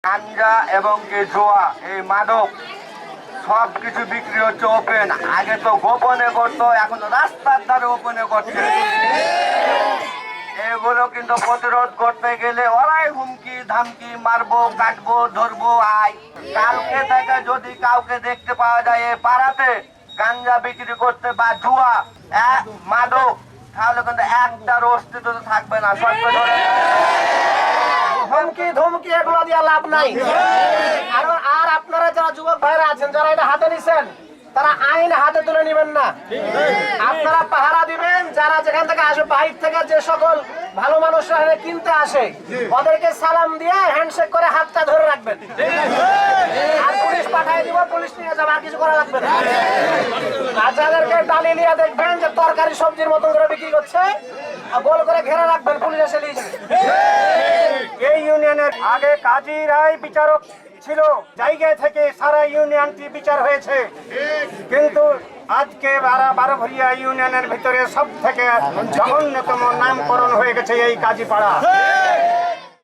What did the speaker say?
গাঞ্জা এবং কি জোয়া, এই মাদক সব কিছু বিক্রি হচ্ছে ওপেন। আগে তো গোপনে করতো, এখন রাস্তার ধারে ওপেনে করছে। এগুলো কিন্তু প্রতিরোধ করতে গেলে ওরাই হুমকি ধামকি, মারবো, কাটবো, ধরবো। আয় কালকে থেকে যদি কাউকে দেখতে পাওয়া যায় এই পাড়াতে গাঞ্জা বিক্রি করতে বা জুয়া মাদক, তাহলে কিন্তু একটার অস্তিত্ব থাকবে না। সত্য ধরে হুমকি ধমকি এগুলো দিয়ে লাভ নাই। আর আপনারা যারা যুবক ভাইরা আছেন, যারা এটা হাতে নিছেন, তারা আইন হাতে তুলে নেবেন না। আপনারা পাহারা দিবেন। যারা যেখান থেকে আসে, বাইরে থেকে যে সকল ভালো মানুষরা এখানে কিনতে আসে, ওদেরকে সালাম দিয়ে হ্যান্ডশেক করে হাতটা ধরে রাখবেন। আর পুলিশ পাঠিয়ে দিব, পুলিশ নিয়ে যাবে, আর কিছু করা লাগবে না। আর যাদেরকে ডালি নিয়ে দেখবেন যে তরকারি সবজির মতন করে বিক্রি করছে, গোল করে ঘেরা রাখবেন, পুলিশ এসে নিয়ে যাবে। এই ইউনিয়নের আগে কাজীরাই বিচারক ছিল, জায়গা থেকে সারা ইউনিয়নটি বিচার হয়েছে। কিন্তু আজকে বারোভরিয়া ইউনিয়নের ভিতরে সব থেকে জঘন্যতম নামকরণ হয়ে গেছে এই কাজীপাড়া।